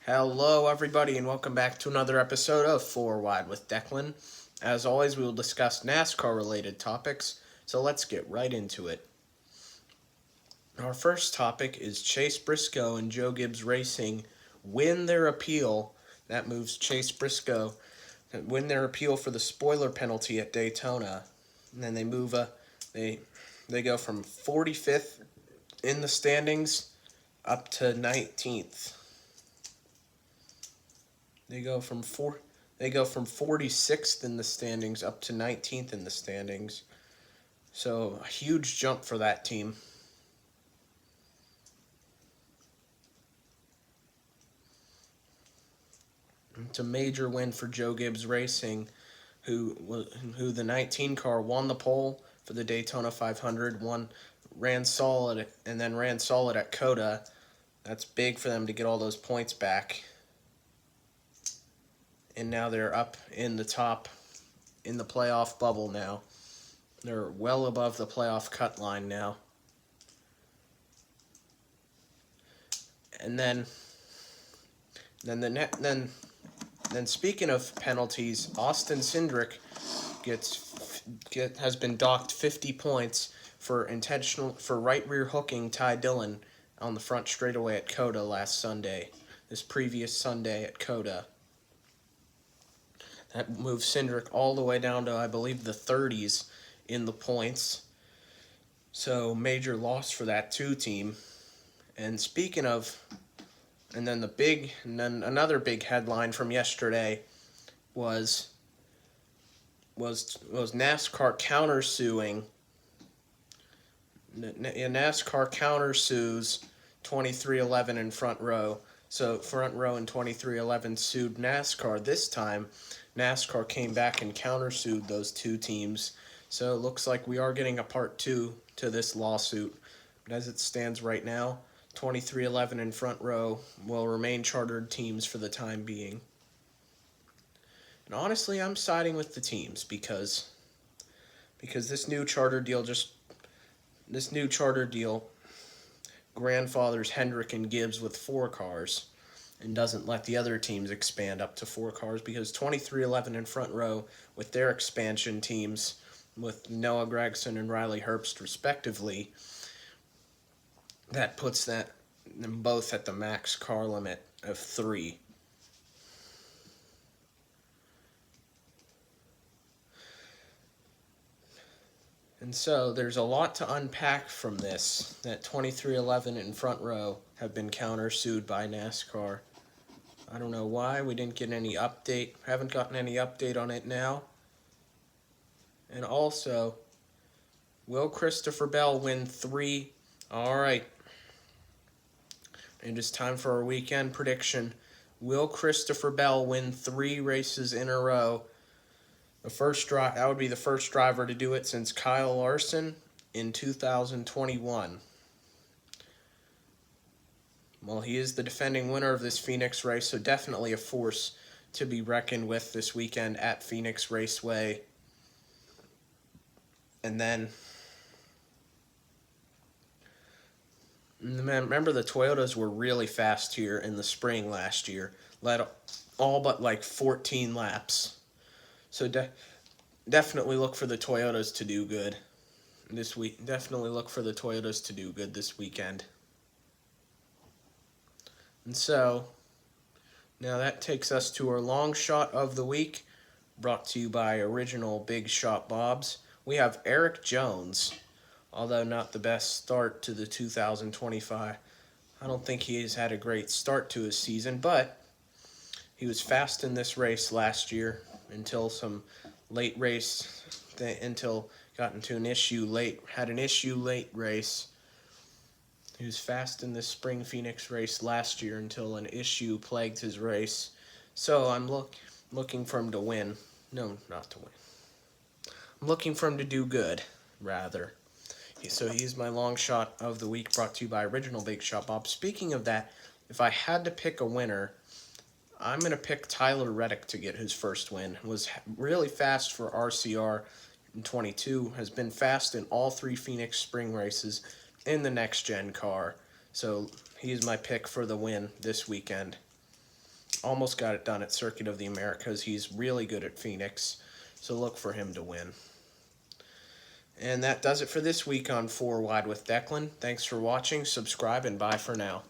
Hello, everybody, and welcome back to another episode of Wide with Declan. As always, we will discuss NASCAR-related topics, so let's get right into it. Our first topic is Chase Briscoe and Joe Gibbs Racing win their appeal. That moves Chase Briscoe win their appeal for the spoiler penalty at Daytona, and then they go from 45th in the standings up to 19th. They go from 46th in the standings up to 19th in the standings. So a huge jump for that team. It's a major win for Joe Gibbs Racing, who the 19 car won the pole for the Daytona 500, ran solid at COTA. That's big for them to get all those points back. And now they're up in the top in the playoff bubble now. They're well above the playoff cut line now. And then speaking of penalties, Austin Cindric has been docked 50 points for right rear hooking Ty Dillon on the front straightaway at COTA this previous Sunday at COTA. That moves Cindric all the way down to, I believe, the 30s in the points. So major loss for that team. And speaking of, and then another big headline from yesterday was NASCAR countersuing. NASCAR countersues 2311 and Front Row. So Front Row and 2311 sued NASCAR. This time, NASCAR came back and countersued those two teams. So it looks like we are getting a part 2 to this lawsuit. But as it stands right now, 2311 and Front Row will remain chartered teams for the time being. And honestly, I'm siding with the teams because this new charter deal grandfathers Hendrick and Gibbs with 4 cars and doesn't let the other teams expand up to 4 cars, because 2311 and Front Row with their expansion teams with Noah Gragson and Riley Herbst respectively, that puts them both at the max car limit of 3. And so there's a lot to unpack from this, that 2311 and Front Row have been countersued by NASCAR. I don't know why we didn't get any update. Haven't gotten any update on it now. And also, will Christopher Bell win 3? All right. And it's time for our weekend prediction. Will Christopher Bell win 3 races in a row? That would be the first driver to do it since Kyle Larson in 2021. Well, he is the defending winner of this Phoenix race, so definitely a force to be reckoned with this weekend at Phoenix Raceway. And then, remember the Toyotas were really fast here in the spring last year, led all but like 14 laps. So definitely look for the Toyotas to do good this week. Definitely look for the Toyotas to do good this weekend. And so, now that takes us to our long shot of the week, brought to you by Original Big Shot Bob's. We have Eric Jones, although not the best start to the 2025. I don't think he has had a great start to his season, but he was fast in this race last year until some late race, until got into an issue late, race. He was fast in this spring Phoenix race last year until an issue plagued his race. So I'm looking for him to win. No, not to win. I'm looking for him to do good, rather. So he's my long shot of the week, brought to you by Original Big Shot Bob. Speaking of that, if I had to pick a winner, I'm going to pick Tyler Reddick to get his first win. Was really fast for RCR in 22, has been fast in all 3 Phoenix spring races in the next-gen car. So he's my pick for the win this weekend. almost got it done at Circuit of the Americas. He's really good at Phoenix, so look for him to win. And that does it for this week on 4 Wide with Declan. Thanks for watching, subscribe, and bye for now.